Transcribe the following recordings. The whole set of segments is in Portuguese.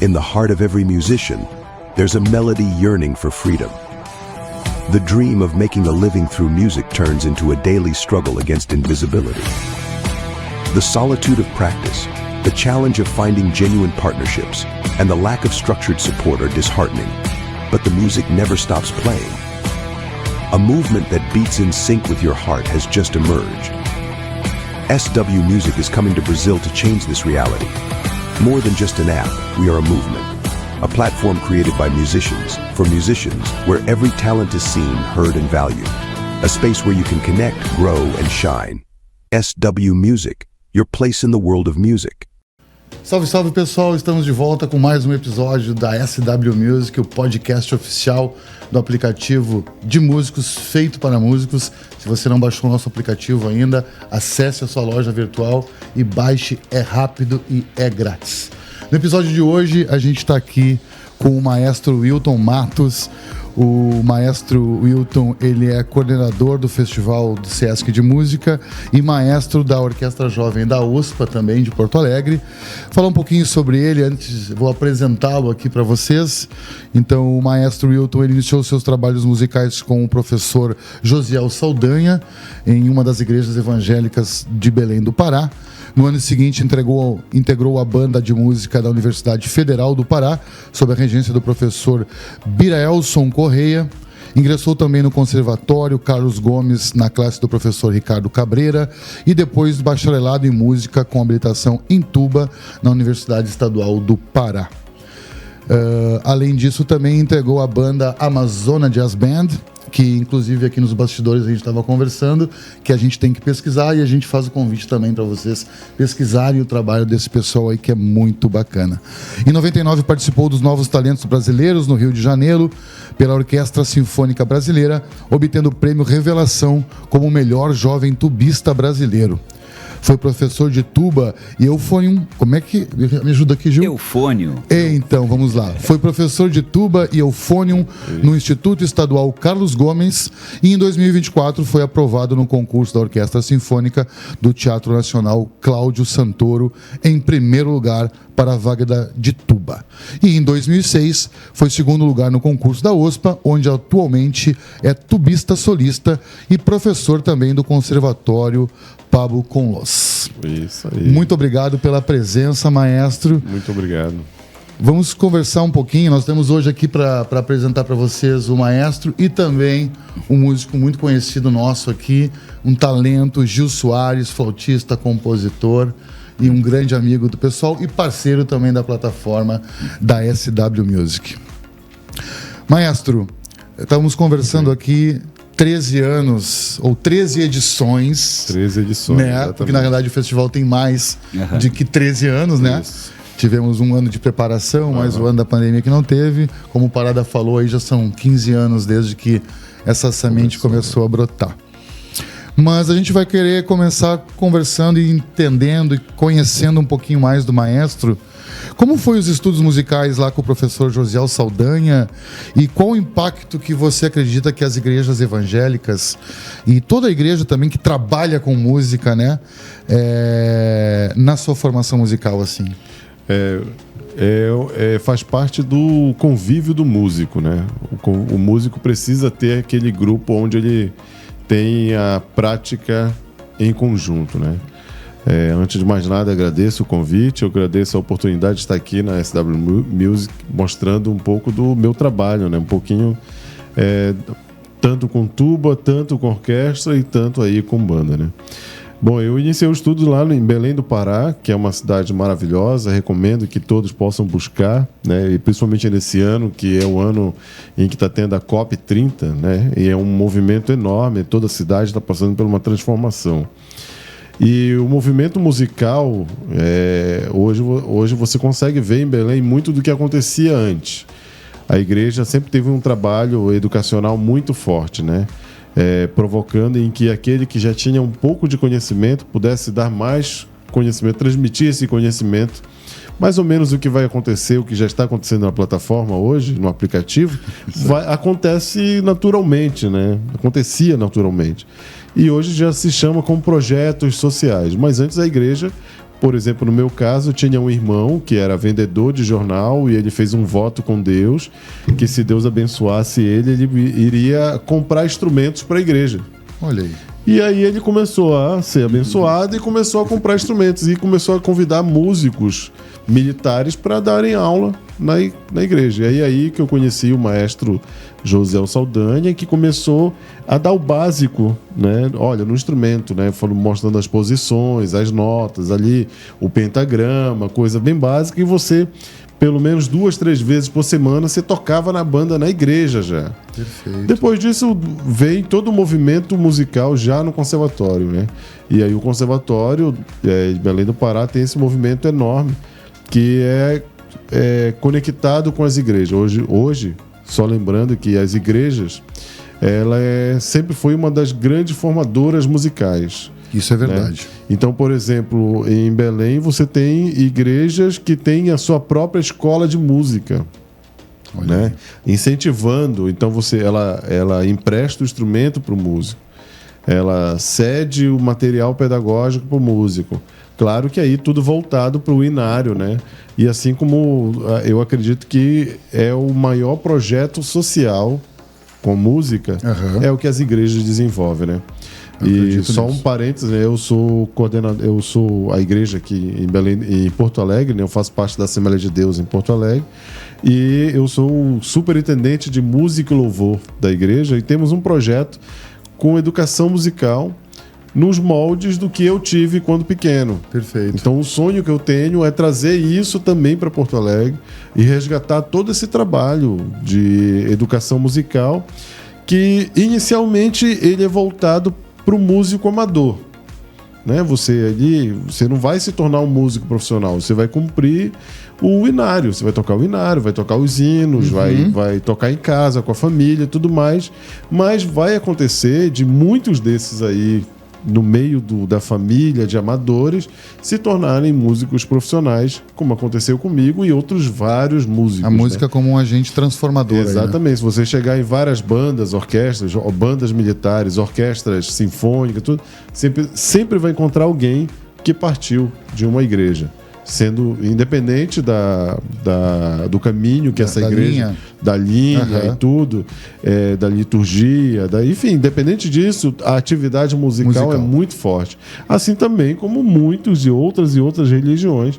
In the heart of every musician, there's a melody yearning for freedom. The dream of making a living through music turns into a daily struggle against invisibility. The solitude of practice, the challenge of finding genuine partnerships, and the lack of structured support are disheartening. But the music never stops playing. A movement that beats in sync with your heart has just emerged. SW Music is coming to Brazil to change this reality. More than just an app, we are a movement. A platform created by musicians, for musicians, where every talent is seen, heard, and valued. A space where you can connect, grow, and shine. SW Music, your place in the world of music. Salve, salve pessoal, estamos de volta com mais um episódio da SW Music, o podcast oficial do aplicativo de músicos, feito para músicos. Se você não baixou o nosso aplicativo ainda, acesse a sua loja virtual e baixe, é rápido e é grátis. No episódio de hoje, a gente está aqui com o maestro Wilton Matos. O maestro Wilton, ele é coordenador do Festival do Sesc de Música e maestro da Orquestra Jovem da USPA, também de Porto Alegre. Falar um pouquinho sobre ele, antes vou apresentá-lo aqui para vocês. Então, o maestro Wilton, ele iniciou seus trabalhos musicais com o professor Josiel Saldanha, em uma das igrejas evangélicas de Belém do Pará. No ano seguinte, integrou a banda de música da Universidade Federal do Pará, sob a regência do professor Biraelson Correia. Ingressou também no Conservatório Carlos Gomes, na classe do professor Ricardo Cabreira, e depois bacharelado em música com habilitação em tuba na Universidade Estadual do Pará. Além disso, também integrou a banda Amazona Jazz Band, que inclusive aqui nos bastidores a gente estava conversando, que a gente tem que pesquisar, e a gente faz o convite também para vocês pesquisarem o trabalho desse pessoal aí, que é muito bacana. Em 99 participou dos Novos Talentos Brasileiros no Rio de Janeiro, pela Orquestra Sinfônica Brasileira, obtendo o prêmio Revelação como o melhor jovem tubista brasileiro. Foi professor de tuba e eufônio. Como é que... Me ajuda aqui, Gil? Eufônio. Então, vamos lá. Foi professor de tuba e eufônio no Instituto Estadual Carlos Gomes e em 2024 foi aprovado no concurso da Orquestra Sinfônica do Teatro Nacional Cláudio Santoro em primeiro lugar para a vaga de tuba. E em 2006 foi segundo lugar no concurso da OSPA, onde atualmente é tubista solista e professor também do Conservatório Pablo Conlos. Isso aí. Muito obrigado pela presença, maestro. Muito obrigado. Vamos conversar um pouquinho. Nós temos hoje aqui para apresentar para vocês o maestro e também um músico muito conhecido nosso aqui, um talento, Gil Soares, flautista, compositor e um grande amigo do pessoal e parceiro também da plataforma da SW Music. Maestro, estávamos conversando aqui 13 anos, ou 13 edições. 13 edições, né? Exatamente. Porque na verdade o festival tem mais de que 13 anos, né? Isso. Tivemos um ano de preparação, mais o ano da pandemia que não teve. Como o Parada falou, aí já são 15 anos desde que essa semente começou a brotar. Mas a gente vai querer começar conversando e entendendo e conhecendo um pouquinho mais do maestro. Como foi os estudos musicais lá com o professor Josiel Saldanha e qual o impacto que você acredita que as igrejas evangélicas e toda a igreja também que trabalha com música, né, na sua formação musical, assim? Faz parte do convívio do músico, né? O músico precisa ter aquele grupo onde ele tem a prática em conjunto, né? Antes de mais nada, agradeço o convite, eu agradeço a oportunidade de estar aqui na SW Music mostrando um pouco do meu trabalho, né? Um pouquinho, tanto com tuba, tanto com orquestra e tanto aí com banda, né? Bom, eu iniciei o estudo lá em Belém do Pará, que é uma cidade maravilhosa, recomendo que todos possam buscar, né? E principalmente nesse ano, que é o ano em que está tendo a COP30, né? E é um movimento enorme, toda a cidade está passando por uma transformação. E o movimento musical, hoje você consegue ver em Belém muito do que acontecia antes. A igreja sempre teve um trabalho educacional muito forte, né? Provocando em que aquele que já tinha um pouco de conhecimento pudesse dar mais conhecimento, transmitir esse conhecimento. Mais ou menos o que vai acontecer, o que já está acontecendo na plataforma hoje, no aplicativo, acontece naturalmente, né? Acontecia naturalmente. E hoje já se chama como projetos sociais. Mas antes a igreja Por exemplo, no meu caso, eu tinha um irmão que era vendedor de jornal e ele fez um voto com Deus que se Deus abençoasse ele iria comprar instrumentos para a igreja. Olha aí. E aí ele começou a ser abençoado e começou a comprar instrumentos e começou a convidar músicos militares para darem aula na igreja. E aí que eu conheci o maestro José Saldanha, que começou a dar o básico, né? Olha, no instrumento, né? Foram mostrando as posições, as notas ali, o pentagrama, coisa bem básica, e você, pelo menos 2, 3 vezes por semana, você tocava na banda na igreja já. Perfeito. Depois disso, vem todo o movimento musical já no conservatório, né? E aí o conservatório de Belém do Pará tem esse movimento enorme que é conectado com as igrejas. Hoje, só lembrando que as igrejas, ela sempre foi uma das grandes formadoras musicais. Isso é verdade. Né? Então, por exemplo, em Belém você tem igrejas que têm a sua própria escola de música, né? Incentivando. Então ela empresta o instrumento para o músico, ela cede o material pedagógico para o músico. Claro que aí tudo voltado para o inário, né? E assim como eu acredito que é o maior projeto social com música, é o que as igrejas desenvolvem, né? E só um parênteses, né? Eu sou coordenador, eu sou a igreja aqui em Belém, em Porto Alegre, né? Eu faço parte da Assembleia de Deus em Porto Alegre e eu sou o superintendente de música e louvor da igreja e temos um projeto com educação musical nos moldes do que eu tive quando pequeno. Perfeito. Então o sonho que eu tenho é trazer isso também para Porto Alegre e resgatar todo esse trabalho de educação musical que inicialmente ele é voltado para o músico amador, né? Você não vai se tornar um músico profissional, você vai cumprir o inário, você vai tocar o inário, vai tocar os hinos, vai tocar em casa com a família, tudo mais, mas vai acontecer de muitos desses aí no meio da família de amadores se tornarem músicos profissionais, como aconteceu comigo e outros vários músicos. A música, né, como um agente transformador. Exatamente. Aí, né? Se você chegar em várias bandas, orquestras, bandas militares, orquestras sinfônicas, tudo, sempre vai encontrar alguém que partiu de uma igreja. Sendo independente do caminho que essa igreja, da linha e tudo, da liturgia, enfim, independente disso, a atividade musical é muito forte. Assim também como muitos e outras religiões,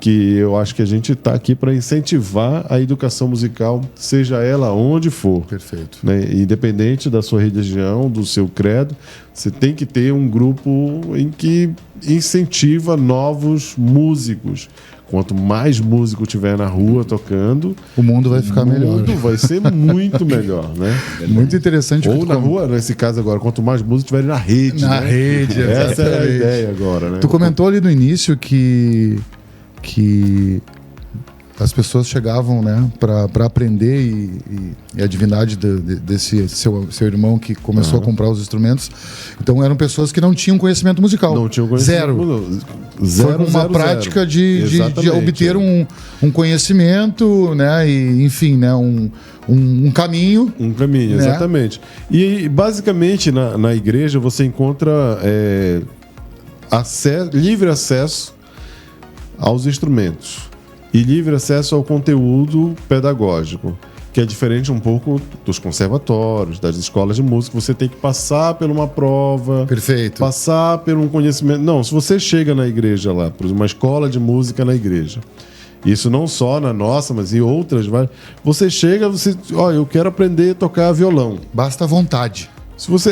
que eu acho que a gente está aqui para incentivar a educação musical, seja ela onde for. Perfeito. Né? Independente da sua religião, do seu credo, você tem que ter um grupo em que incentiva novos músicos. Quanto mais músico tiver na rua tocando, o mundo vai ficar melhor. O mundo vai ser muito melhor, né? Muito interessante. Ou na rua, nesse caso agora, quanto mais músico tiver na rede. Na rede, essa é a ideia agora, né? Tu comentou ali no início que as pessoas chegavam, né, para aprender e a divindade desse seu irmão que começou a comprar os instrumentos. Então eram pessoas que não tinham conhecimento musical. Não tinham conhecimento. Zero. Foi uma prática de obter um conhecimento, né, e enfim, né, um caminho. Um caminho, né? Exatamente. E basicamente na igreja você encontra livre acesso aos instrumentos e livre acesso ao conteúdo pedagógico, que é diferente um pouco dos conservatórios, das escolas de música. Você tem que passar por uma prova, perfeito, passar por um conhecimento. Não, se você chega na igreja lá, por uma escola de música na igreja, isso não só na nossa, mas em outras, você chega, eu quero aprender a tocar violão. Basta vontade. Se você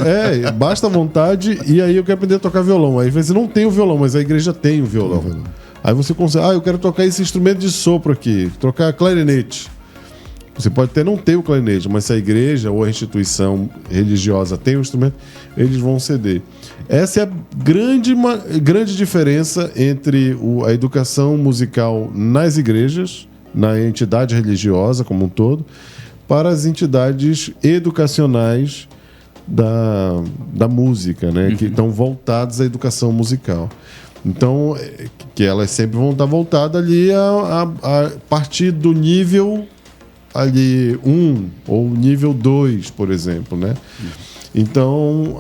basta vontade, e aí eu quero aprender a tocar violão. Aí você não tem o violão, mas a igreja tem o violão. Aí você consegue, eu quero tocar esse instrumento de sopro aqui, tocar clarinete. Você pode até não ter o clarinete, mas se a igreja ou a instituição religiosa tem o instrumento, eles vão ceder. Essa é a grande diferença entre a educação musical nas igrejas, na entidade religiosa como um todo, para as entidades educacionais da música, né? Que estão voltadas à educação musical. Então, que elas sempre vão estar voltadas ali a partir do nível ali 1 ou nível 2, por exemplo, né? Então,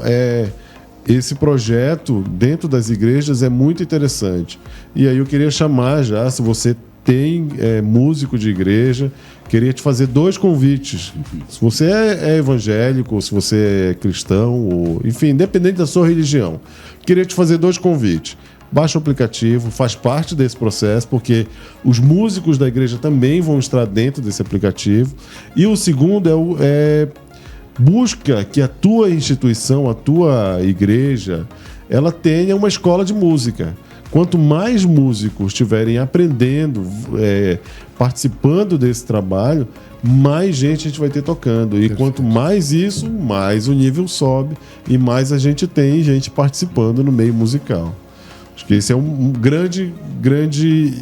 esse projeto dentro das igrejas é muito interessante. E aí eu queria chamar já, se você tem músico de igreja, queria te fazer 2 convites. Se você é evangélico, ou se você é cristão, ou, enfim, independente da sua religião, queria te fazer 2 convites. Baixa o aplicativo, faz parte desse processo, porque os músicos da igreja também vão estar dentro desse aplicativo. E o segundo busca que a tua instituição, a tua igreja, ela tenha uma escola de música. Quanto mais músicos estiverem aprendendo, participando desse trabalho, mais gente a gente vai ter tocando. E quanto mais isso, mais o nível sobe e mais a gente tem gente participando no meio musical. Acho que esse é um grande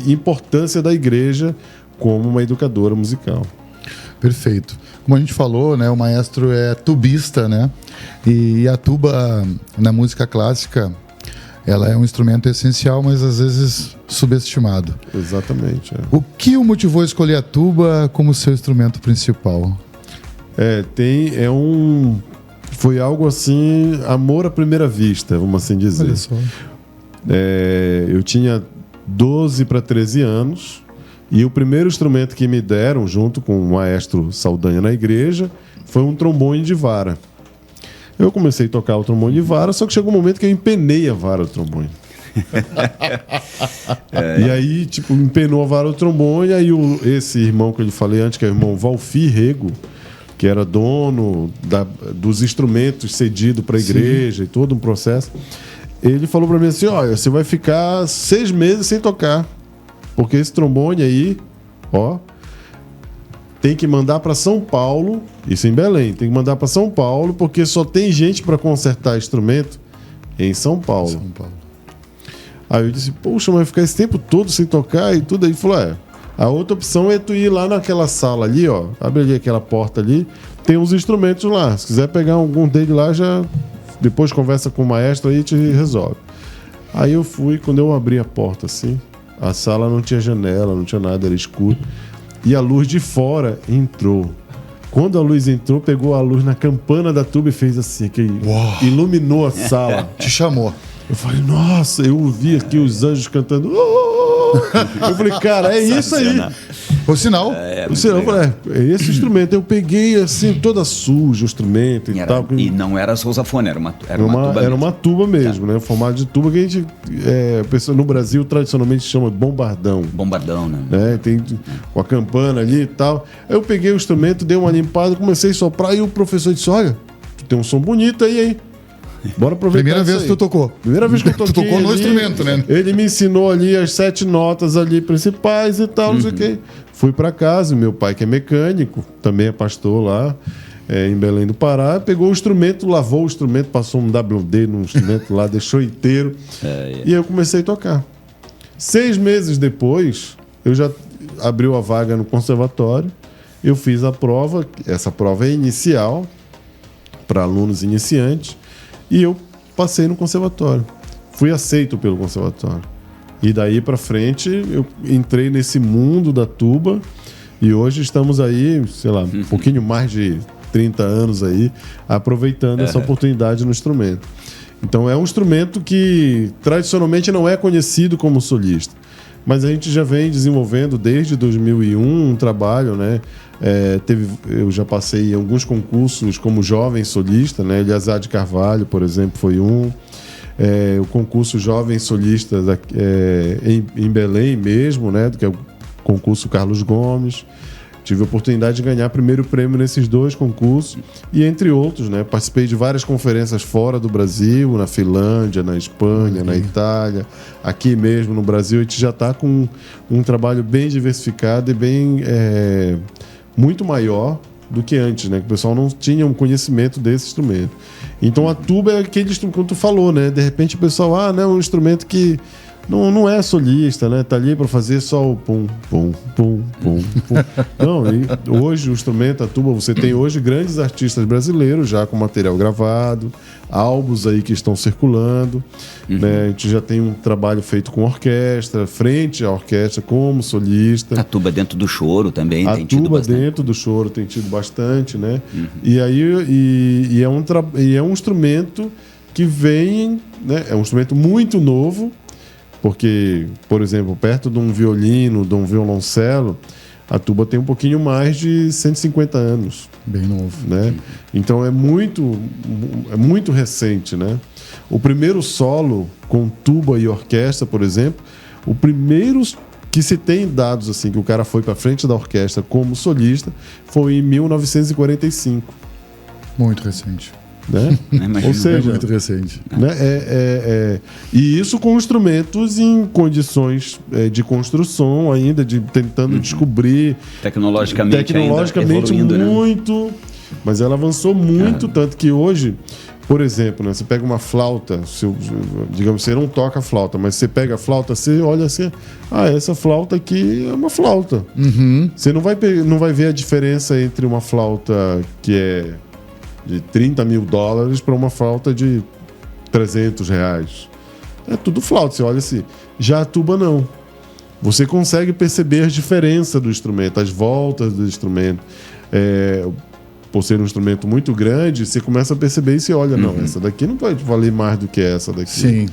importância da igreja como uma educadora musical. Perfeito. Como a gente falou, né, o maestro é tubista, né? E a tuba na música clássica, ela é um instrumento essencial, mas às vezes subestimado. Exatamente. O que o motivou a escolher a tuba como seu instrumento principal? Foi algo assim, amor à primeira vista, vamos assim dizer. Olha só. Eu tinha 12 para 13 anos e o primeiro instrumento que me deram, junto com o maestro Saldanha na igreja, foi um trombone de vara. Eu comecei a tocar o trombone de vara, só que chegou um momento que eu empenei a vara do trombone. E aí, empenou a vara do trombone, aí esse irmão que eu lhe falei antes, que é o irmão Valfir Rego, que era dono dos instrumentos cedido para a igreja e todo um processo, ele falou para mim assim, olha, você vai ficar 6 meses sem tocar, porque esse trombone aí, tem que mandar para São Paulo, isso em Belém, tem que mandar para São Paulo, porque só tem gente para consertar instrumento em São Paulo. Aí eu disse, poxa, mas ficar esse tempo todo sem tocar e tudo. Aí ele falou, a outra opção é tu ir lá naquela sala ali, abre ali aquela porta ali, tem uns instrumentos lá, se quiser pegar algum deles lá, já depois conversa com o maestro aí e te resolve. Aí eu fui, quando eu abri a porta assim, a sala não tinha janela, não tinha nada, era escuro. E a luz de fora entrou. Quando a luz entrou, pegou a luz na campana da tuba e fez assim, que iluminou a sala. Te chamou. Eu falei, nossa, eu ouvi aqui os anjos cantando. Eu falei, cara, é isso aí. O sinal. Eu falei, é esse instrumento. Eu peguei assim, toda suja o instrumento e tal. E não era sousafone, era uma tuba mesmo. Era uma tuba mesmo, né? O formato de tuba que a gente, no Brasil, tradicionalmente chama bombardão. Bombardão, né? Tem com a campana ali e tal. Aí eu peguei o instrumento, dei uma limpada, comecei a soprar e o professor disse, olha, tu tem um som bonito aí, hein? Bora aproveitar. Primeira vez que tu tocou. Primeira vez que eu toquei. Tu tocou no instrumento, né? Ele me ensinou ali as 7 notas ali principais e tal, não sei o quê. Fui pra casa, meu pai que é mecânico, também é pastor lá, em Belém do Pará, pegou o instrumento, lavou o instrumento, passou um WD no instrumento lá, deixou inteiro. E eu comecei a tocar. 6 meses depois, eu já abriu a vaga no conservatório, eu fiz a prova, essa prova é inicial, para alunos iniciantes, e eu passei no conservatório. Fui aceito pelo conservatório. E daí para frente eu entrei nesse mundo da tuba e hoje estamos aí, sei lá, um pouquinho mais de 30 anos aí, aproveitando essa oportunidade no instrumento. Então é um instrumento que tradicionalmente não é conhecido como solista, mas a gente já vem desenvolvendo desde 2001 um trabalho, né? Eu já passei em alguns concursos como jovem solista, né? Eliasar de Carvalho, por exemplo, foi um. O concurso Jovem Solista em Belém mesmo, né? Que é o concurso Carlos Gomes. Tive a oportunidade de ganhar primeiro prêmio nesses 2 concursos e entre outros, né? Participei de várias conferências fora do Brasil, na Finlândia, na Espanha, na Itália, aqui mesmo no Brasil. A gente já está com um trabalho bem diversificado e bem muito maior do que antes, né? Que o pessoal não tinha um conhecimento desse instrumento. Então a tuba é aquele instrumento que tu falou, né? De repente o pessoal, não, é um instrumento que não é solista, né? Tá ali para fazer só o pum, pum, pum, pum, pum. Não, e hoje o instrumento, a tuba, você tem hoje grandes artistas brasileiros já com material gravado, álbuns aí que estão circulando, né? A gente já tem um trabalho feito com orquestra, frente à orquestra como solista. A tuba dentro do choro também tem tido bastante. A tuba dentro do choro tem tido bastante, né? E aí é um instrumento que vem, né? É um instrumento muito novo, porque, por exemplo, perto de um violino, de um violoncelo, a tuba tem um pouquinho mais de 150 anos. Bem novo. Né? Então é muito recente, né? O primeiro solo com tuba e orquestra, por exemplo, o primeiro que se tem dados assim que o cara foi para frente da orquestra como solista foi em 1945. Muito recente. Né? Ou seja, é muito recente. Né? E isso com instrumentos em condições de construção ainda, tentando descobrir tecnologicamente ainda muito, né? Mas ela avançou muito, tanto que hoje, por exemplo, né, você pega uma flauta, digamos, você não toca a flauta, mas você pega a flauta, você olha assim, essa flauta aqui é uma flauta. Você não vai ver a diferença entre uma flauta que é de $30 mil para uma flauta de R$300. É tudo flauta, você olha assim. Já a tuba não. Você consegue perceber a diferença do instrumento, as voltas do instrumento. Por ser um instrumento muito grande, você começa a perceber e você olha, não, essa daqui não pode valer mais do que essa daqui. Sim.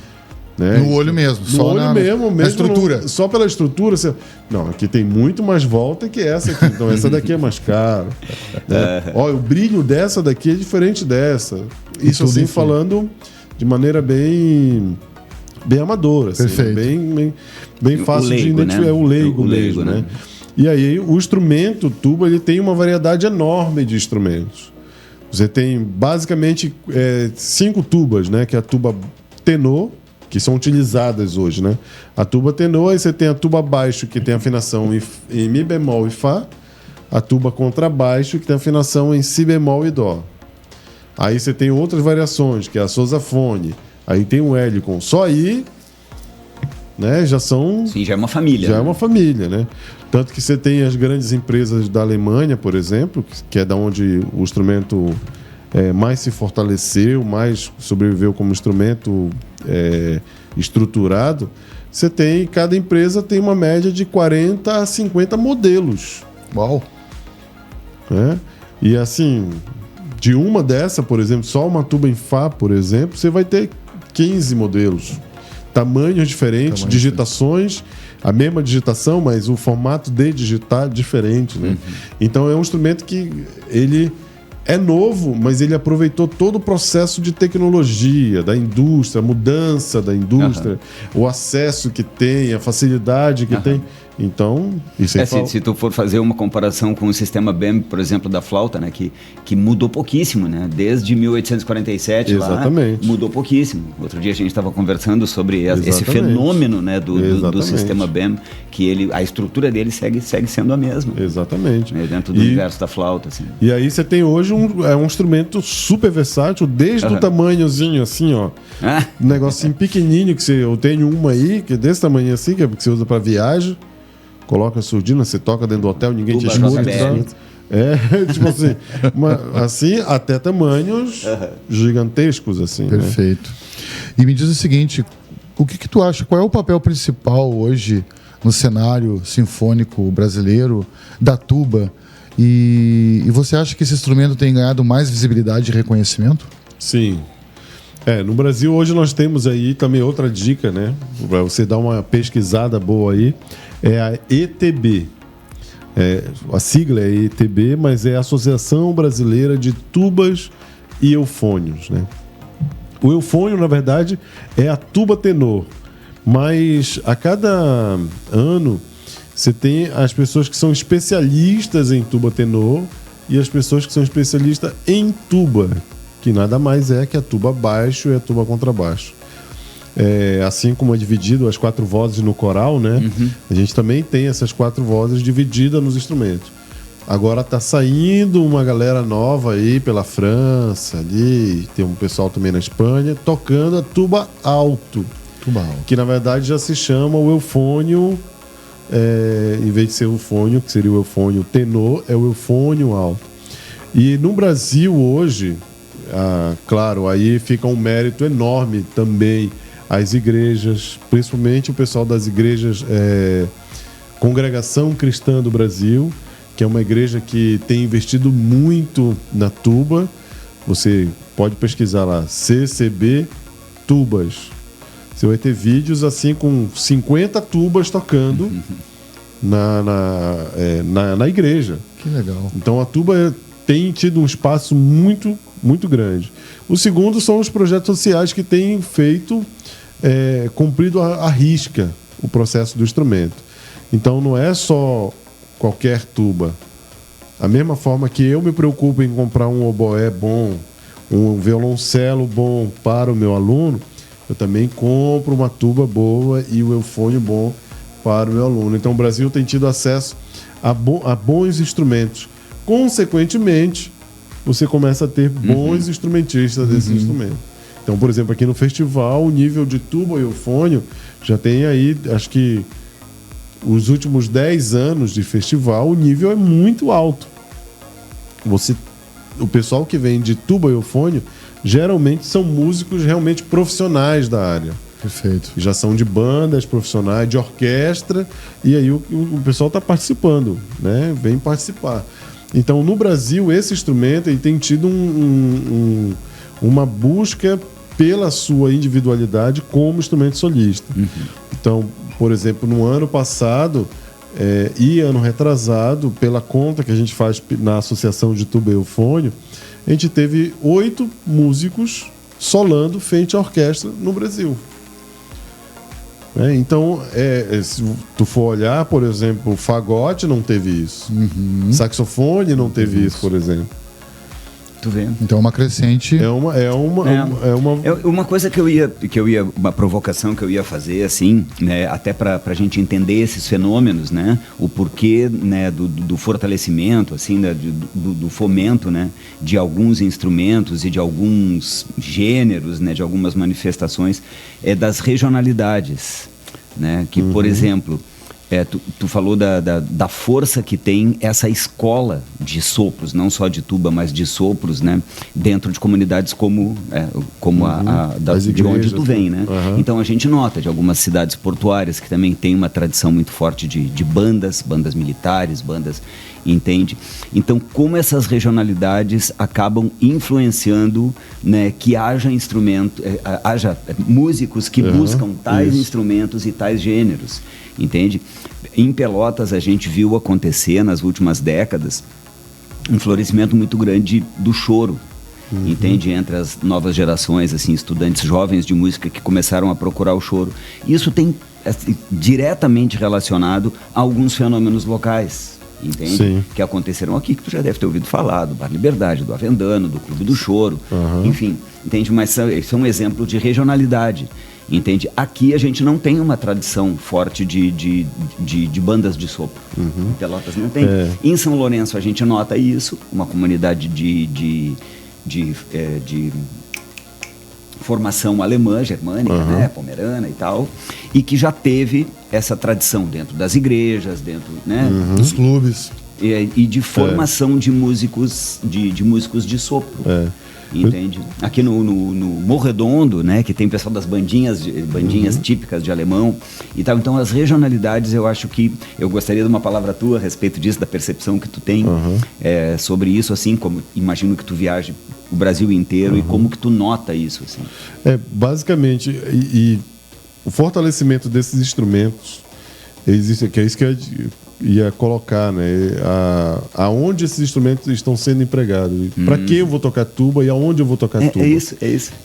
Né? No olho mesmo. No olho mesmo na estrutura. Só pela estrutura. Não, aqui tem muito mais volta que essa aqui. Então essa daqui é mais cara. Né? Olha, o brilho dessa daqui é diferente dessa. Isso assim falando de maneira bem amadora. Assim, bem fácil de identificar. Né? O leigo mesmo, né? E aí o instrumento, tuba, ele tem uma variedade enorme de instrumentos. Você tem basicamente 5 tubas, né? Que é a tuba tenor, que são utilizadas hoje, né? A tuba tenor, aí você tem a tuba baixo, que tem afinação em Mi bemol e Fá. A tuba contrabaixo, que tem afinação em Si bemol e Dó. Aí você tem outras variações, que é a sousafone. Aí tem o hélico. Só aí, né? Já são... Sim, já é uma família. Já é uma família, né? Tanto que você tem as grandes empresas da Alemanha, por exemplo, que é da onde o instrumento mais se fortaleceu, mais sobreviveu como instrumento estruturado. Cada empresa tem uma média de 40 a 50 modelos. Uau! E assim, de uma dessa, por exemplo, só uma tuba em Fá, por exemplo, você vai ter 15 modelos. Tamanhos diferentes, digitações, a mesma digitação, mas o formato de digitar diferente, né? Então é um instrumento que ele é novo, mas ele aproveitou todo o processo de tecnologia, da indústria, a mudança da indústria, o acesso que tem, a facilidade que tem. Então, isso se tu for fazer uma comparação com o sistema BEM, por exemplo, da flauta, né, que mudou pouquíssimo, né? Desde 1847 Exatamente. Lá, mudou pouquíssimo. Outro dia a gente estava conversando sobre esse fenômeno, né, do sistema BEM, que a estrutura dele segue sendo a mesma. Exatamente. Né, dentro do universo da flauta. Assim. E aí você tem hoje um instrumento super versátil, desde o tamanhozinho assim, ó. Um negocinho pequenininho, eu tenho uma aí, que é desse tamanho assim, que é porque você usa para viagem. Coloca a surdina, você toca dentro do hotel, ninguém te escuta. Tipo assim, assim, até tamanhos gigantescos, assim. Perfeito. Né? E me diz o seguinte, o que tu acha, qual é o papel principal hoje no cenário sinfônico brasileiro da tuba? E você acha que esse instrumento tem ganhado mais visibilidade e reconhecimento? Sim. No Brasil hoje nós temos aí também outra dica, né? Para você dar uma pesquisada boa aí, é a ETB. A sigla é ETB, mas é a Associação Brasileira de Tubas e Eufônios, né? O eufônio, na verdade, é a tuba tenor, mas a cada ano você tem as pessoas que são especialistas em tuba tenor e as pessoas que são especialistas em tuba, que nada mais é que a tuba baixo e a tuba contrabaixo. Assim como é dividido as 4 vozes no coral, né? A gente também tem essas 4 vozes divididas nos instrumentos. Agora tá saindo uma galera nova aí pela França, ali, tem um pessoal também na Espanha, tocando a tuba alto. Que na verdade já se chama o eufônio, em vez de ser o eufônio, que seria o eufônio tenor, é o eufônio alto. E no Brasil hoje, claro, aí fica um mérito enorme também às igrejas, principalmente o pessoal das igrejas Congregação Cristã do Brasil, que é uma igreja que tem investido muito na tuba. Você pode pesquisar lá, CCB Tubas. Você vai ter vídeos assim com 50 tubas tocando na igreja. Que legal. Então a tuba tem tido um espaço muito, muito grande. O segundo são os projetos sociais que têm feito, cumprido à risca o processo do instrumento. Então não é só qualquer tuba. A mesma forma que eu me preocupo em comprar um oboé bom, um violoncelo bom para o meu aluno, eu também compro uma tuba boa e o eufone bom para o meu aluno. Então o Brasil tem tido acesso a bons instrumentos. Consequentemente, você começa a ter bons instrumentistas desses instrumentos. Então, por exemplo, aqui no festival, o nível de tuba e eufônio já tem aí, acho que os últimos 10 anos de festival, o nível é muito alto. O pessoal que vem de tuba e eufônio geralmente são músicos realmente profissionais da área. Perfeito. Já são de bandas profissionais, de orquestra, e aí o pessoal está participando, né? Vem participar. Então, no Brasil, esse instrumento ele tem tido uma busca pela sua individualidade como instrumento solista. Então, por exemplo, no ano passado e ano retrasado, pela conta que a gente faz na Associação de Tuba e Eufônio, a gente teve 8 músicos solando frente à orquestra no Brasil. Então, se tu for olhar, por exemplo, o fagote não teve isso. Saxofone não teve isso, por exemplo. Tu vê. Então é uma crescente. Uma coisa que eu ia, uma provocação que eu ia fazer, assim, né, até para a gente entender esses fenômenos, né, o porquê, né, do fortalecimento, assim, do fomento, né, de alguns instrumentos e de alguns gêneros, né, de algumas manifestações, das regionalidades, né, que, por exemplo, tu falou da força que tem essa escola de sopros, não só de tuba, mas de sopros, né, dentro de comunidades como de onde tu vem, né? Então a gente nota de algumas cidades portuárias que também tem uma tradição muito forte de bandas militares, entende? Então, como essas regionalidades acabam influenciando, né, que haja músicos que buscam tais instrumentos e tais gêneros, entende? Em Pelotas, a gente viu acontecer nas últimas décadas um florescimento muito grande do choro, entende? Entre as novas gerações, assim, estudantes jovens de música que começaram a procurar o choro. Isso tem diretamente relacionado a alguns fenômenos locais, entende? Sim. Que aconteceram aqui, que tu já deve ter ouvido falar, do Bar Liberdade, do Avendano, do Clube do Choro, enfim, entende? Mas isso é um exemplo de regionalidade, entende? Aqui a gente não tem uma tradição forte de bandas de sopro. Em Pelotas não tem. Em São Lourenço a gente nota isso, uma comunidade de formação alemã, germânica, né, pomerana e tal, e que já teve essa tradição dentro das igrejas, dentro, né, dos clubes e de formação de músicos de sopro. Entende? Aqui no Morro Redondo, né, que tem o pessoal das bandinhas típicas de alemão e tal. Então, as regionalidades, eu acho que eu gostaria de uma palavra tua a respeito disso, da percepção que tu tem sobre isso, assim, como imagino que tu viaje o Brasil inteiro e como que tu nota isso, assim. Basicamente, e o fortalecimento desses instrumentos existe, que é isso que eu ia colocar, né? Aonde esses instrumentos estão sendo empregados. Para que eu vou tocar tuba e aonde eu vou tocar tuba. É isso.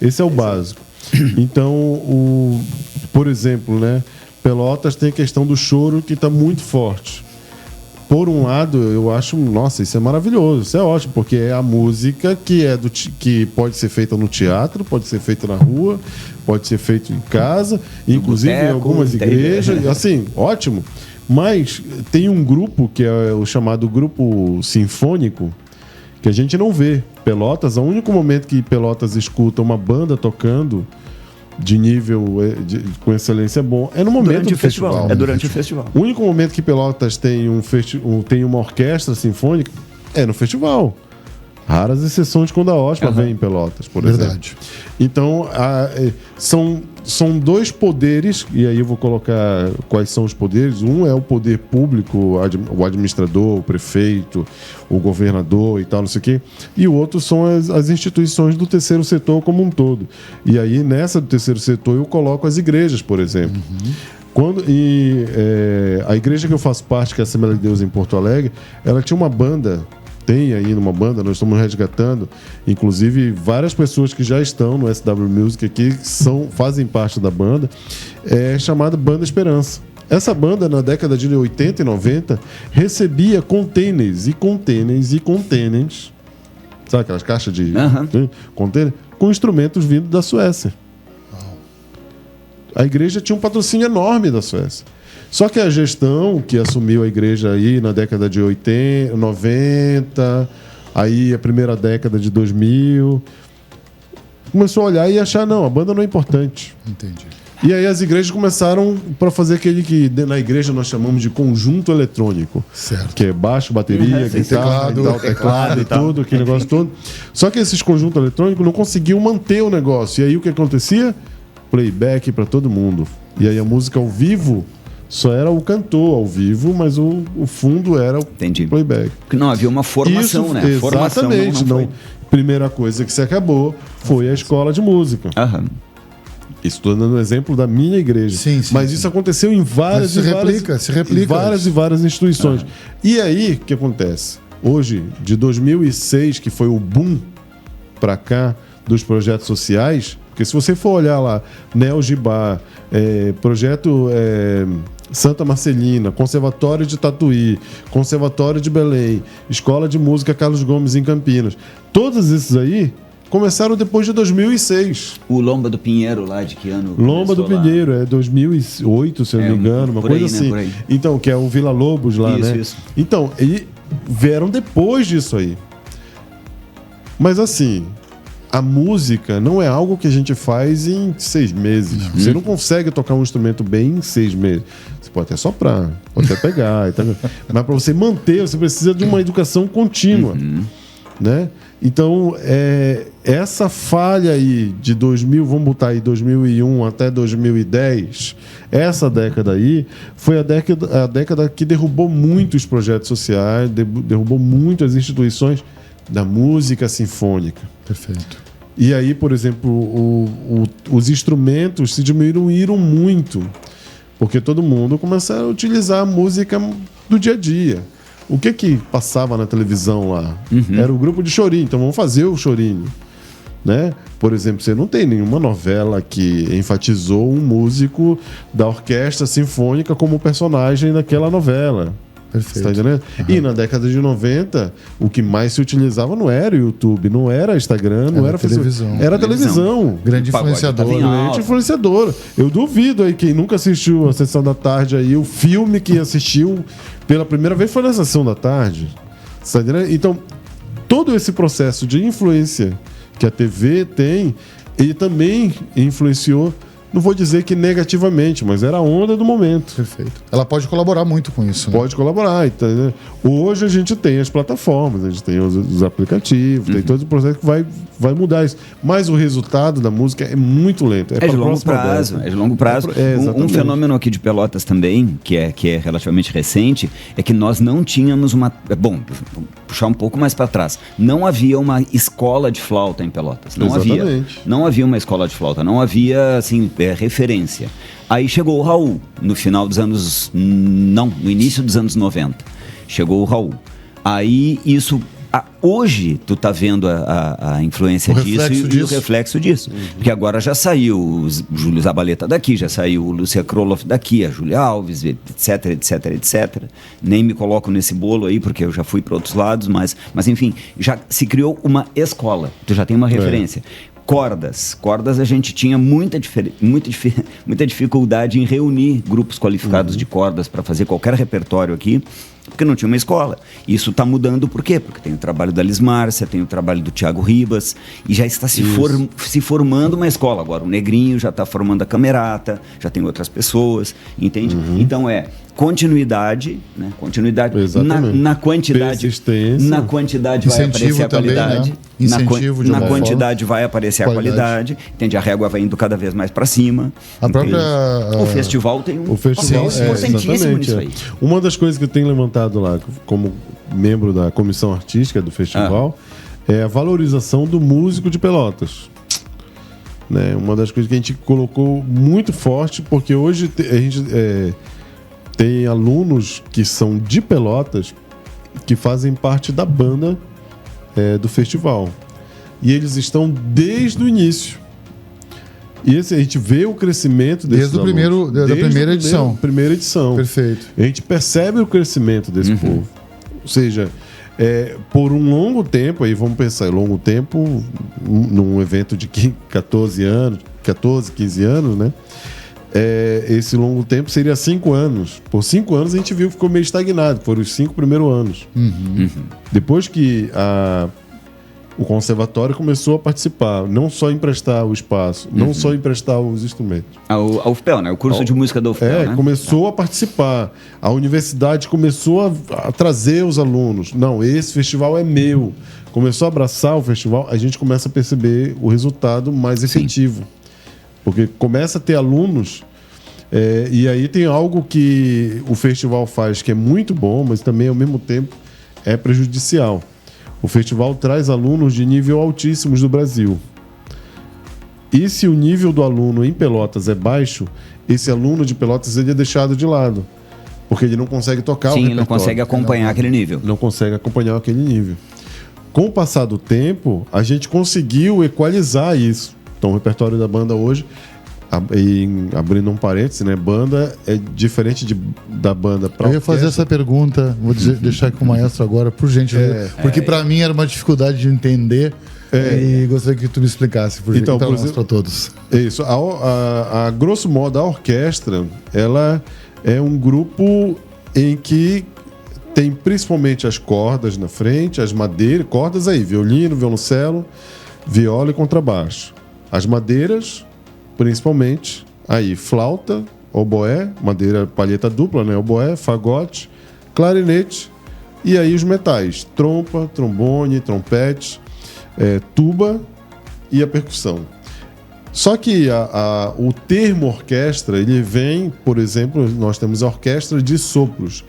Esse é o básico. Então, por exemplo, né? Pelotas tem a questão do choro que está muito forte. Por um lado, eu acho, nossa, isso é maravilhoso, isso é ótimo, porque é a música que pode ser feita no teatro, pode ser feita na rua, pode ser feita em casa, inclusive em algumas igrejas, assim, ótimo. Mas tem um grupo que é o chamado grupo sinfônico, que a gente não vê. Pelotas, o único momento que Pelotas escuta uma banda tocando de nível com excelência bom é no momento do festival. É durante o festival. O único momento que Pelotas tem tem uma orquestra sinfônica é no festival. Raras exceções quando a OSPA vem em Pelotas, por exemplo. Então, são dois poderes, e aí eu vou colocar quais são os poderes. Um é o poder público, o administrador, o prefeito, o governador e tal, não sei o quê. E o outro são as instituições do terceiro setor como um todo. E aí, nessa do terceiro setor, eu coloco as igrejas, por exemplo. A igreja que eu faço parte, que é a Assembleia de Deus em Porto Alegre, ela tinha uma banda, tem ainda uma banda, nós estamos resgatando, inclusive várias pessoas que já estão no SW Music aqui, fazem parte da banda, chamada Banda Esperança. Essa banda, na década de 80 e 90, recebia containers, sabe aquelas caixas de container, com instrumentos vindos da Suécia. A igreja tinha um patrocínio enorme da Suécia. Só que a gestão que assumiu a igreja aí na década de 80, 90, aí a primeira década de 2000, começou a olhar e achar, não, a banda não é importante. Entendi. E aí as igrejas começaram para fazer aquele que na igreja nós chamamos de conjunto eletrônico. Certo. Que é baixo, bateria, guitarra, teclado e tudo, aquele negócio todo. Só que esses conjuntos eletrônicos não conseguiam manter o negócio. E aí o que acontecia? Playback para todo mundo. E aí a música ao vivo só era o cantor ao vivo, mas o fundo era o playback. Porque não havia uma formação, isso, né? Exatamente. Formação não Primeira coisa que se acabou foi a escola de música. Isso estou dando um exemplo da minha igreja. Mas isso aconteceu em várias se replica e várias instituições. E aí, o que acontece? Hoje, de 2006, que foi o boom para cá dos projetos sociais, porque se você for olhar lá, Neo Gibá, projeto Santa Marcelina, Conservatório de Tatuí, Conservatório de Belém, Escola de Música Carlos Gomes em Campinas, todos esses aí começaram depois de 2006. O Lomba do Pinheiro lá, de que ano? Lomba do Pinheiro, 2008, se eu não me engano, uma coisa assim. Né, então, que é o Vila Lobos lá, né? Isso. Então, e vieram depois disso aí. Mas assim, a música não é algo que a gente faz em 6 meses. Você não consegue tocar um instrumento bem em 6 meses. Você pode até soprar, pode até pegar. Mas para você manter, você precisa de uma educação contínua. Né? Então, essa falha aí de 2000, vamos botar aí 2001 até 2010, essa década aí, foi a década que derrubou muito os projetos sociais, derrubou muito as instituições da música sinfônica. Perfeito. E aí, por exemplo, os instrumentos se diminuíram muito, porque todo mundo começou a utilizar a música do dia a dia. O que passava na televisão lá? Era o grupo de chorinho, então vamos fazer o chorinho. Né? Por exemplo, você não tem nenhuma novela que enfatizou um músico da orquestra sinfônica como personagem daquela novela. Perfeito. Tá entendendo? E na década de 90, o que mais se utilizava não era o YouTube, não era Instagram, não era televisão. Era televisão. Grande influenciador. Eu duvido aí quem nunca assistiu a Sessão da Tarde aí, o filme que assistiu pela primeira vez foi na Sessão da Tarde. Tá entendendo? Então, todo esse processo de influência que a TV tem, ele também influenciou. Não vou dizer que negativamente, mas era a onda do momento. Perfeito. Ela pode colaborar muito com isso. Né? Pode colaborar. Então, hoje a gente tem as plataformas, a gente tem os aplicativos, tem todo o processo que vai mudar isso. Mas o resultado da música é muito lento. É de longo prazo. É de longo prazo. Um fenômeno aqui de Pelotas também, que é relativamente recente, é que nós não tínhamos uma... Bom, vou puxar um pouco mais para trás. Não havia uma escola de flauta em Pelotas. Não havia uma escola de flauta. Não havia, assim... referência. Aí chegou o Raul, no início dos anos 90. Chegou o Raul. Aí isso... hoje tu tá vendo a influência disso e o reflexo disso. Porque agora já saiu o Júlio Zabaleta daqui, já saiu o Lúcia Kroloff daqui, a Júlia Alves, etc. Nem me coloco nesse bolo aí, porque eu já fui para outros lados, mas enfim, já se criou uma escola. Tu já tem uma referência. Cordas a gente tinha muita dificuldade em reunir grupos qualificados de cordas para fazer qualquer repertório aqui. Porque não tinha uma escola. Isso está mudando por quê? Porque tem o trabalho da Liz Márcia, tem o trabalho do Thiago Ribas, e já está se formando uma escola. Agora o Negrinho já está formando a Camerata, já tem outras pessoas, entende? Então continuidade, né? Continuidade na quantidade. Na quantidade vai aparecer a qualidade. Né? Incentivo na quantidade vai aparecer a qualidade. Entende? A régua vai indo cada vez mais para cima. O festival tem um papel importantíssimo nisso aí. Uma das coisas que eu tenho levantado lá como membro da comissão artística do festival é a valorização do músico de Pelotas. Né? Uma das coisas que a gente colocou muito forte, porque hoje a gente tem alunos que são de Pelotas que fazem parte da banda do festival. E eles estão desde o início. E a gente vê o crescimento desses alunos. Da primeira edição. Primeira edição. Perfeito. A gente percebe o crescimento desse povo. Ou seja, por um longo tempo, aí vamos pensar, longo tempo, num evento de 14 anos, 14, 15 anos, né? Esse longo tempo seria 5 anos. Por 5 anos a gente viu que ficou meio estagnado. Foram os 5 primeiros anos. Depois que o conservatório começou a participar, não só emprestar o espaço, não só emprestar os instrumentos. A UFPEL, né? O curso de música da UFPEL, né? Começou a participar. A universidade começou a trazer os alunos. Não, esse festival é meu. Começou a abraçar o festival, a gente começa a perceber o resultado mais efetivo. Porque começa a ter alunos, e aí tem algo que o festival faz que é muito bom, mas também ao mesmo tempo é prejudicial. O festival traz alunos de nível altíssimos do Brasil. E se o nível do aluno em Pelotas é baixo, esse aluno de Pelotas ele é deixado de lado. Porque ele não consegue tocar o repertório. Sim, não consegue acompanhar aquele nível. Não consegue acompanhar aquele nível. Com o passar do tempo, a gente conseguiu equalizar isso. Então, o repertório da banda hoje, abrindo um parênteses, né? Banda é diferente da banda para Eu ia fazer essa pergunta, vou deixar aqui com o maestro agora, por gentileza. Porque para mim era uma dificuldade de entender e gostaria que tu me explicasse, por gentileza, para todos. Isso. A grosso modo, a orquestra, ela é um grupo em que tem principalmente as cordas na frente, as madeiras, cordas aí, violino, violoncelo, viola e contrabaixo. As madeiras, principalmente, aí flauta, oboé, madeira palheta dupla, né? Oboé, fagote, clarinete e aí os metais, trompa, trombone, trompete, tuba e a percussão. Só que o termo orquestra, ele vem, por exemplo, nós temos a orquestra de sopros,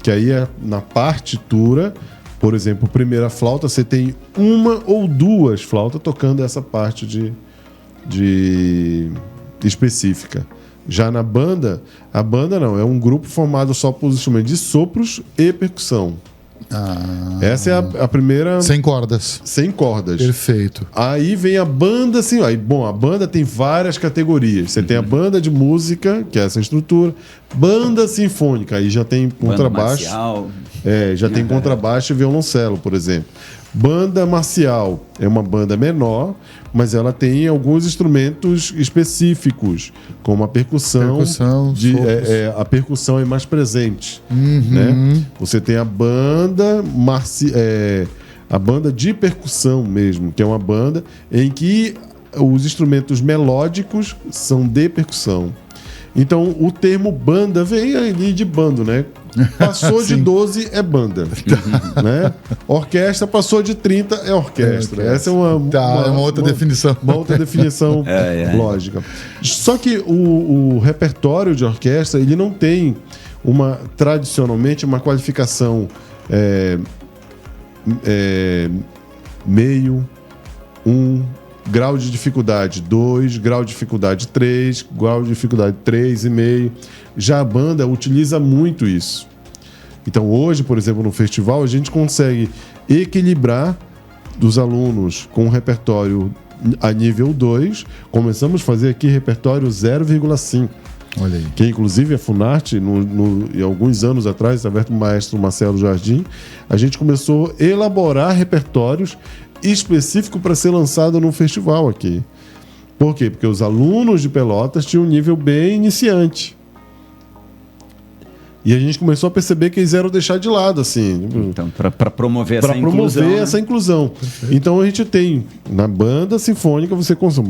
que aí na partitura, por exemplo, primeira flauta, você tem uma ou duas flautas tocando essa parte específica. Já na banda, a banda não, é um grupo formado só por instrumentos de sopros e percussão. Essa é a primeira... Sem cordas. Sem cordas. Perfeito. Aí vem a banda, assim, a banda tem várias categorias. Você tem a banda de música, que é essa estrutura, banda sinfônica, aí já tem contrabaixo. Já tem contrabaixo e violoncelo, por exemplo. Banda marcial é uma banda menor, mas ela tem alguns instrumentos específicos, como a percussão. A percussão é mais presente. Né? Você tem a banda a banda de percussão mesmo, que é uma banda em que os instrumentos melódicos são de percussão. Então, o termo banda vem ali de bando, né? Passou de 12 é banda. Né? Orquestra passou de 30 é orquestra. Essa é uma outra definição. Uma outra definição lógica. Só que o repertório de orquestra, ele não tem tradicionalmente uma qualificação meio, 1, grau de dificuldade 2, grau de dificuldade 3, grau de dificuldade 3,5. Já a banda utiliza muito isso. Então hoje, por exemplo, no festival, a gente consegue equilibrar dos alunos com o repertório a nível 2. Começamos a fazer aqui repertório 0,5. Olha aí. Que inclusive a Funarte, em alguns anos atrás, através do maestro Marcelo Jardim, a gente começou a elaborar repertórios específico para ser lançado no festival aqui. Por quê? Porque os alunos de Pelotas tinham um nível bem iniciante. E a gente começou a perceber que eles eram deixar de lado, assim. Então, para promover essa inclusão. Para promover essa inclusão. Então a gente tem, na banda sinfônica, você consome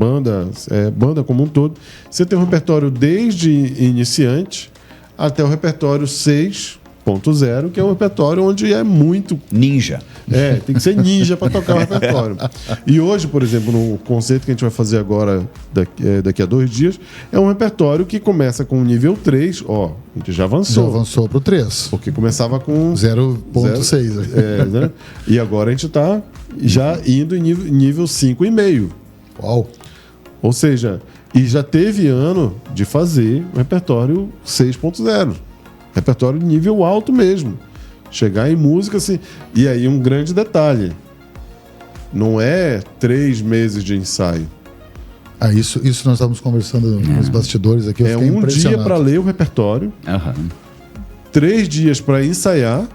banda como um todo, você tem um repertório desde iniciante até o repertório 6.0, que é um repertório onde é muito... Ninja. Tem que ser ninja para tocar o repertório. E hoje, por exemplo, no concerto que a gente vai fazer agora, daqui a 2 dias, é um repertório que começa com o nível 3, a gente já avançou. Já avançou pro 3. Porque começava com 0.6. né? E agora a gente está já indo em nível 5,5. Uau! Ou seja, e já teve ano de fazer o repertório 6.0. Repertório de nível alto mesmo. Chegar em música assim. E aí um grande detalhe. Não é 3 meses de ensaio. Isso nós estávamos conversando nos bastidores aqui. É um dia para ler o repertório. 3 dias para ensaiar.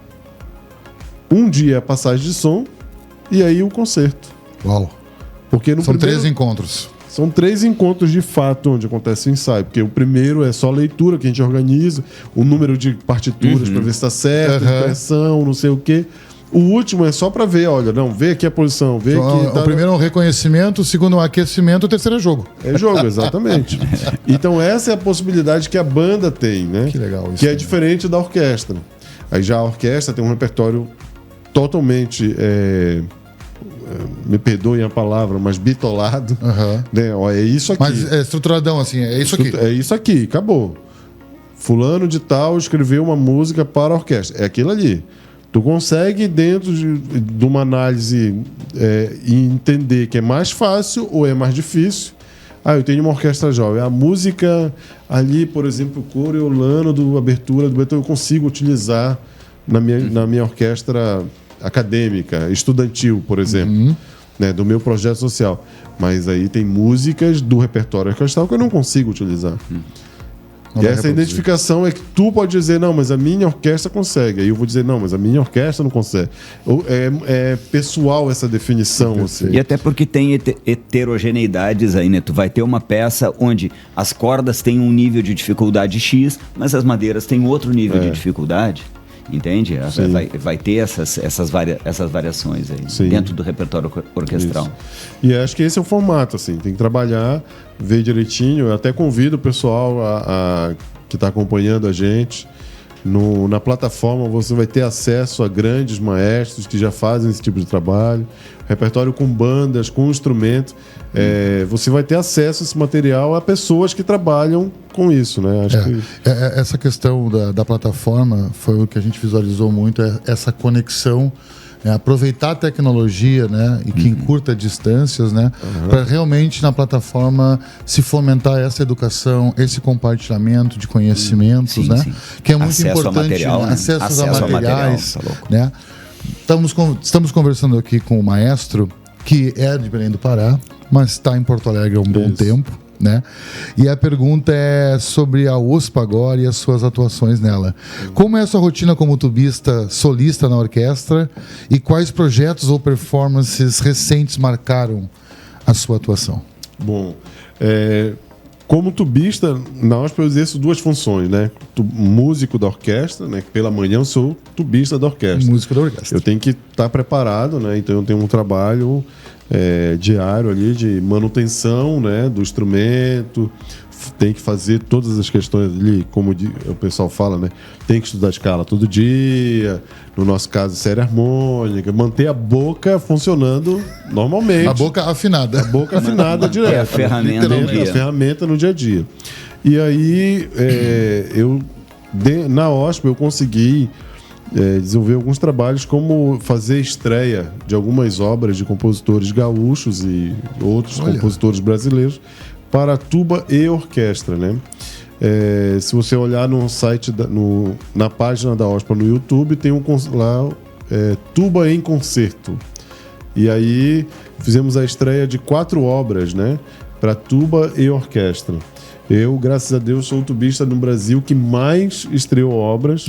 1 dia a passagem de som. E aí o concerto. Uau! Porque São 3 encontros. São 3 encontros de fato onde acontece o ensaio. Porque o primeiro é só leitura que a gente organiza, o número de partituras para ver se está certo, impressão, não sei o quê. O último é só para ver, vê aqui a posição, vê então, aqui. O primeiro é um reconhecimento, o segundo é um aquecimento, o terceiro é jogo. É jogo, exatamente. Então essa é a possibilidade que a banda tem, né? Que legal isso. Que é diferente da orquestra. Aí já a orquestra tem um repertório totalmente... me perdoem a palavra, mas bitolado. Né? É isso aqui. Mas é estruturadão, assim, é isso aqui. É isso aqui, acabou. Fulano de tal escreveu uma música para a orquestra. É aquilo ali. Tu consegue, dentro de uma análise, entender que é mais fácil ou é mais difícil. Eu tenho uma orquestra jovem. A música ali, por exemplo, o Coriolano do Abertura do Beethoven, eu consigo utilizar na minha orquestra acadêmica, estudantil, por exemplo, né, do meu projeto social. Mas aí tem músicas do repertório orquestral que eu não consigo utilizar. E essa identificação é que tu pode dizer, não, mas a minha orquestra consegue. Aí eu vou dizer, não, mas a minha orquestra não consegue. É pessoal essa definição. Assim. E até porque tem heterogeneidades aí, né? Tu vai ter uma peça onde as cordas têm um nível de dificuldade X, mas as madeiras têm outro nível de dificuldade. Entende? Vai ter essas variações aí dentro do repertório orquestral. Isso. E acho que esse é o formato, assim, tem que trabalhar, ver direitinho. Eu até convido o pessoal que está acompanhando a gente. Na plataforma você vai ter acesso a grandes maestros que já fazem esse tipo de trabalho, repertório com bandas, com instrumento. Você vai ter acesso a esse material a pessoas que trabalham com isso, né? Essa questão da plataforma foi o que a gente visualizou muito, essa conexão, aproveitar a tecnologia, né, e que encurta distâncias, né, para realmente na plataforma se fomentar essa educação, esse compartilhamento de conhecimentos, né, que é muito acesso importante, a material, né? Né? Acesso a materiais, tá louco. né? Estamos conversando aqui com o maestro que é de Belém do Pará, mas está em Porto Alegre há um bom tempo, né? E a pergunta é sobre a OSPA agora e as suas atuações nela. Como é a sua rotina como tubista solista na orquestra e quais projetos ou performances recentes marcaram a sua atuação? Bom, como tubista, na OSPA eu exerço 2 funções, né? Músico da orquestra, né? Pela manhã eu sou tubista da orquestra. Músico da orquestra. Eu tenho que estar preparado, né? Então eu tenho um trabalho diário ali de manutenção, né? Do instrumento. Tem que fazer todas as questões ali, como o pessoal fala, né? Tem que estudar escala todo dia. No nosso caso, série harmônica. Manter a boca funcionando normalmente. A boca afinada. A boca afinada direto. É a ferramenta do dia. A ferramenta no dia a dia. E aí, na OSPA, eu consegui desenvolver alguns trabalhos, como fazer estreia de algumas obras de compositores gaúchos e outros compositores brasileiros para tuba e orquestra, né? Se você olhar no site, na página da OSPA no YouTube, tem lá Tuba em Concerto. E aí fizemos a estreia de 4 obras, né? Para tuba e orquestra. Eu, graças a Deus, sou o tubista no Brasil que mais estreou obras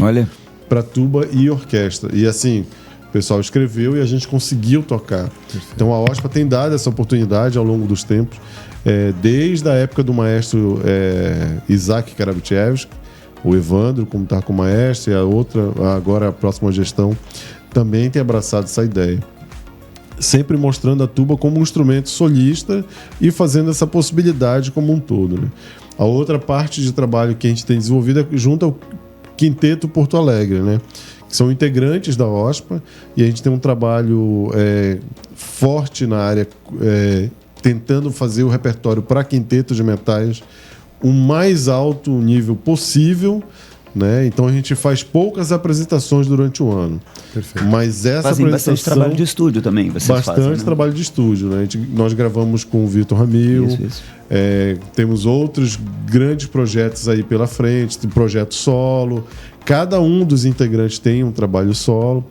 para tuba e orquestra. E assim, o pessoal escreveu e a gente conseguiu tocar. Perfeito. Então a OSPA tem dado essa oportunidade ao longo dos tempos. Desde a época do maestro Isaac Karabchevsky, O Evandro, como está com o maestro, e a outra, agora a próxima gestão, também tem abraçado essa ideia. Sempre mostrando a tuba como um instrumento solista e fazendo essa possibilidade como um todo, né? A outra parte de trabalho que a gente tem desenvolvido é junto ao Quinteto Porto Alegre, né? Que são integrantes da OSPA, e a gente tem um trabalho forte na área, tentando fazer o repertório para quinteto de metais o mais alto nível possível, né? Então a gente faz poucas apresentações durante o ano. Perfeito. Mas essa Fazem apresentação... bastante trabalho de estúdio também, vocês Bastante fazem, né? trabalho de estúdio, né? Nós gravamos com o Vitor Ramil. Isso. Temos outros grandes projetos aí pela frente, tem projeto solo. Cada um dos integrantes tem um trabalho solo.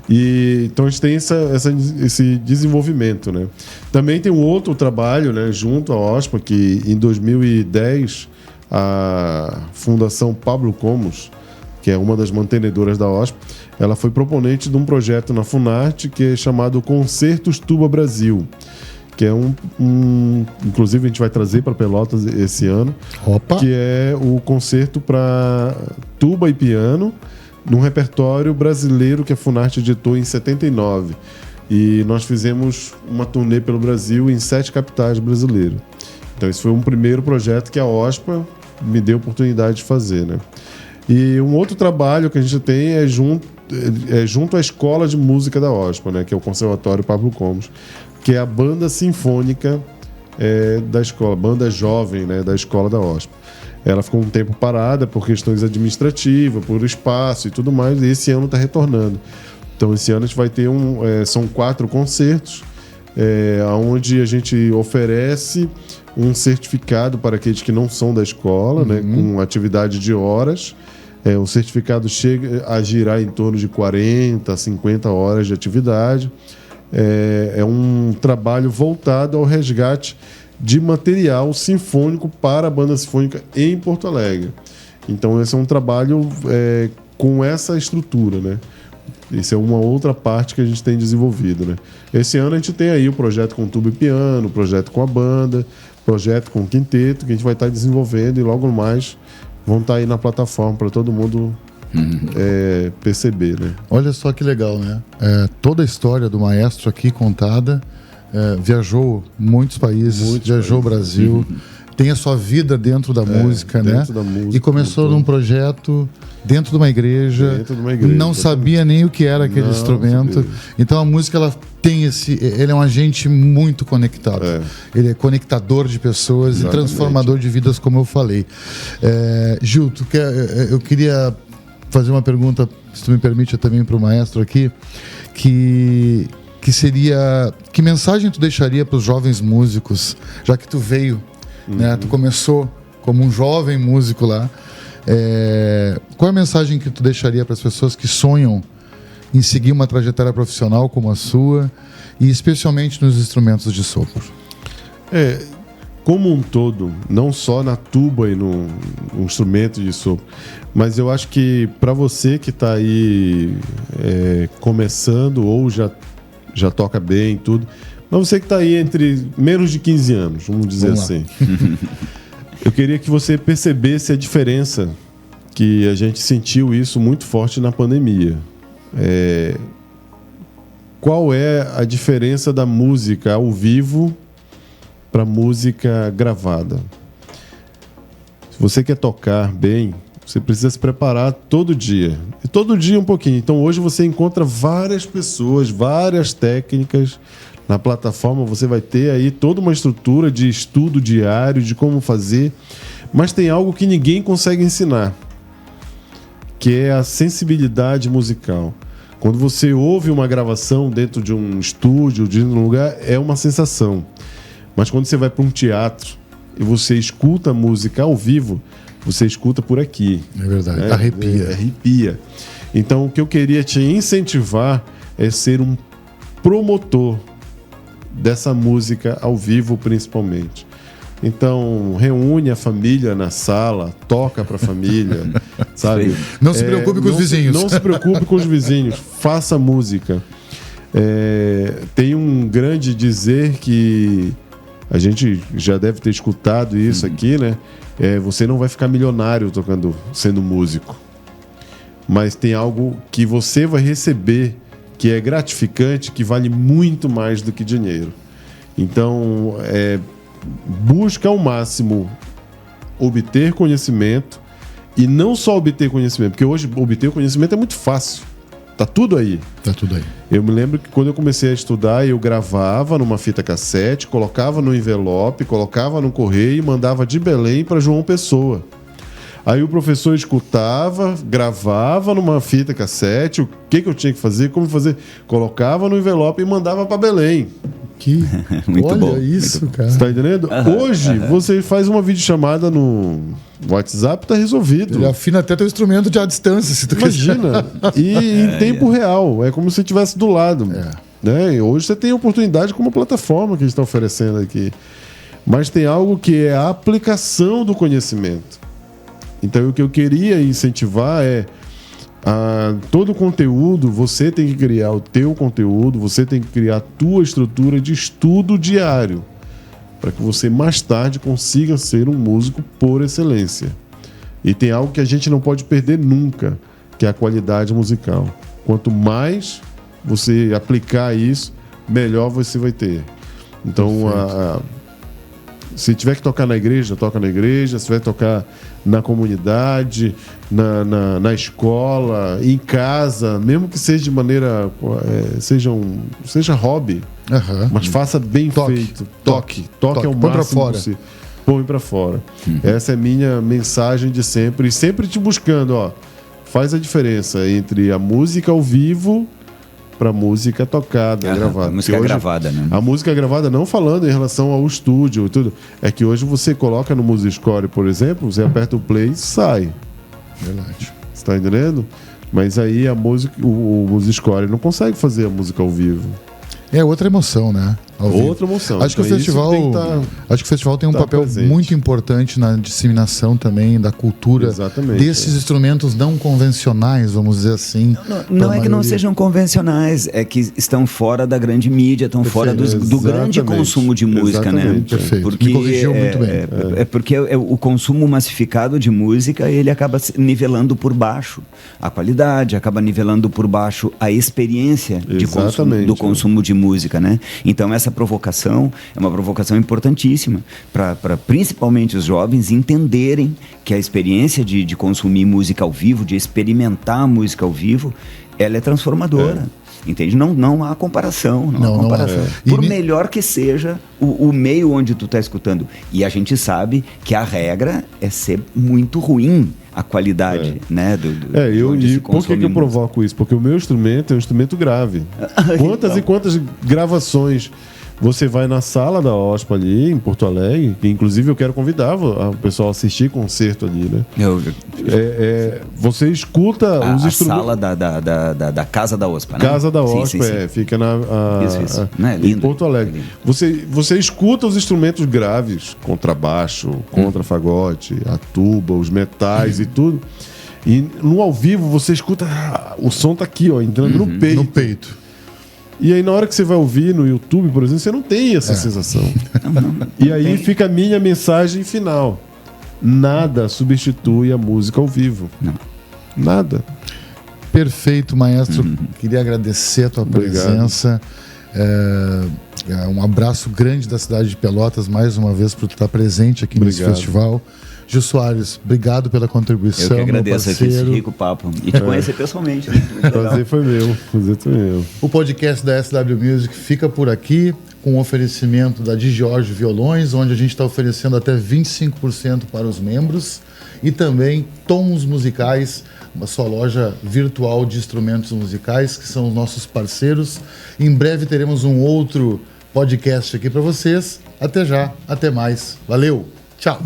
E então a gente tem esse desenvolvimento, né? Também tem um outro trabalho, né, junto à OSPA, que em 2010 a Fundação Pablo Comos, que é uma das mantenedoras da OSPA, ela foi proponente de um projeto na Funarte que é chamado Concertos Tuba Brasil, que é inclusive a gente vai trazer para Pelotas esse ano. Opa. Que é o concerto para tuba e piano num repertório brasileiro que a Funarte editou em 79. E nós fizemos uma turnê pelo Brasil em 7 capitais brasileiras. Então esse foi um primeiro projeto que a OSPA me deu a oportunidade de fazer, né? E um outro trabalho que a gente tem é junto à Escola de Música da OSPA, né? Que é o Conservatório Pablo Comos, que é a banda sinfônica da escola, banda jovem, né, da escola da OSPA. Ela ficou um tempo parada por questões administrativas, por espaço e tudo mais, e esse ano está retornando. Então esse ano a gente vai ter são 4 concertos, onde a gente oferece um certificado para aqueles que não são da escola, né, com atividade de horas. O certificado chega a girar em torno de 40, 50 horas de atividade. É um trabalho voltado ao resgate de material sinfônico para a banda sinfônica em Porto Alegre. Então esse é um trabalho com essa estrutura, né? Isso é uma outra parte que a gente tem desenvolvido, né? Esse ano a gente tem aí o projeto com tuba e piano, o projeto com a banda, projeto com o quinteto, que a gente vai estar desenvolvendo, e logo mais vão estar aí na plataforma para todo mundo perceber, né? Olha só que legal, né? Toda a história do maestro aqui contada, viajou muitos países, viajou o Brasil, tem a sua vida dentro da música, dentro né? da música, e começou num projeto dentro de uma igreja, não sabia nem o que era aquele instrumento. Sabia. Então a música, ela tem ele é um agente muito conectado. Ele é conectador de pessoas. Exatamente. E transformador de vidas, como eu falei. Gil, eu queria fazer uma pergunta, se tu me permite, também para o maestro aqui, que seria: que mensagem tu deixaria para os jovens músicos, já que tu veio, né? Tu começou como um jovem músico lá. Qual é a mensagem que tu deixaria para as pessoas que sonham em seguir uma trajetória profissional como a sua, e especialmente nos instrumentos de sopro? Como um todo, não só na tuba e no instrumento de sopro, mas eu acho que para você que está aí começando ou já toca bem e tudo, mas você que está aí entre menos de 15 anos, vamos dizer assim, eu queria que você percebesse a diferença, que a gente sentiu isso muito forte na pandemia. Qual é a diferença da música ao vivo para música gravada? Se você quer tocar bem, você precisa se preparar todo dia. E todo dia um pouquinho. Então hoje você encontra várias pessoas, várias técnicas. Na plataforma você vai ter aí toda uma estrutura de estudo diário, de como fazer. Mas tem algo que ninguém consegue ensinar, que é a sensibilidade musical. Quando você ouve uma gravação dentro de um estúdio, de um lugar, é uma sensação. Mas quando você vai para um teatro e você escuta a música ao vivo, você escuta por aqui. É verdade, arrepia. Arrepia. Então, o que eu queria te incentivar é ser um promotor dessa música ao vivo, principalmente. Então, reúne a família na sala, toca para a família, sabe? Não se preocupe com os vizinhos. Não se preocupe com os vizinhos, faça música. Tem um grande dizer que A gente já deve ter escutado isso aqui, né? Você não vai ficar milionário sendo músico. Mas tem algo que você vai receber que é gratificante, que vale muito mais do que dinheiro. Então, busca ao máximo obter conhecimento, e não só obter conhecimento, porque hoje obter conhecimento é muito fácil. Tá tudo aí. Tá tudo aí. Eu me lembro que quando eu comecei a estudar, eu gravava numa fita cassete, colocava no envelope, colocava no correio e mandava de Belém para João Pessoa. Aí o professor escutava, gravava numa fita cassete, o que eu tinha que fazer, como fazer. Colocava no envelope e mandava para Belém. Muito Olha bom, isso, muito cara. Você tá entendendo? Hoje, você faz uma videochamada no WhatsApp, tá resolvido. Ele afina até teu instrumento de à distância, se tu Imagina. E em tempo real. É como se estivesse do lado. Né? E hoje você tem oportunidade com uma plataforma que a gente está oferecendo aqui. Mas tem algo que é a aplicação do conhecimento. Então, o que eu queria incentivar é todo o conteúdo, você tem que criar o teu conteúdo, você tem que criar a tua estrutura de estudo diário, para que você mais tarde consiga ser um músico por excelência. E tem algo que a gente não pode perder nunca, que é a qualidade musical. Quanto mais você aplicar isso, melhor você vai ter. Então, se tiver que tocar na igreja, toca na igreja. Se tiver que tocar na comunidade, na escola, em casa, mesmo que seja de maneira... seja hobby, mas faça bem feito. Toque ao máximo possível. Põe pra fora. Essa é a minha mensagem de sempre. E sempre te buscando, faz a diferença entre a música ao vivo para música tocada, gravada. A música gravada, né? A música gravada, não falando em relação ao estúdio e tudo. É que hoje você coloca no MusiScore, por exemplo, você aperta o play e sai. Verdade. Você tá entendendo? Mas aí o MusiScore não consegue fazer a música ao vivo. É outra emoção, né? Outra emoção. Acho que o festival tem um papel presente. muito importante na disseminação também da cultura desses instrumentos não convencionais, vamos dizer assim. Não é que não sejam convencionais, é que estão fora da grande mídia, estão fora do grande consumo de música, né? Perfeito. Porque me corrigiu muito bem. Porque o consumo massificado de música, ele acaba nivelando por baixo a qualidade, acaba nivelando por baixo a experiência do consumo de música, né? Então essa provocação é uma provocação importantíssima para principalmente os jovens entenderem que a experiência de consumir música ao vivo, de experimentar a música ao vivo, ela é transformadora. Entende? Não há comparação. Não há comparação. Por melhor que seja o meio onde tu está escutando. E a gente sabe que a regra é ser muito ruim a qualidade, né? E por que eu provoco isso? Porque o meu instrumento é um instrumento grave. Quantas e quantas gravações você vai na sala da OSPA ali, em Porto Alegre, que inclusive eu quero convidar o pessoal a assistir concerto ali, né? Você escuta os instrumentos... A sala da Casa da OSPA, né? Casa da OSPA, sim. Fica em Porto Alegre. Você escuta os instrumentos graves, contrabaixo, contrafagote, a tuba, os metais e tudo. E no ao vivo você escuta, o som tá aqui, entrando no peito. No peito. E aí na hora que você vai ouvir no YouTube, por exemplo, você não tem essa sensação. E aí fica a minha mensagem final. Nada substitui a música ao vivo. Não. Nada. Perfeito, maestro. Queria agradecer a tua presença. Um abraço grande da cidade de Pelotas, mais uma vez, por estar presente aqui nesse festival. Gil Soares, obrigado pela contribuição. Eu que agradeço aqui esse rico papo. E te conhecer pessoalmente. Né? Prazer foi meu. O podcast da SW Music fica por aqui, com o oferecimento da Di Giorgio Violões, onde a gente está oferecendo até 25% para os membros, e também Tons Musicais, uma sua loja virtual de instrumentos musicais, que são os nossos parceiros. Em breve teremos um outro podcast aqui para vocês. Até já, até mais. Valeu, tchau!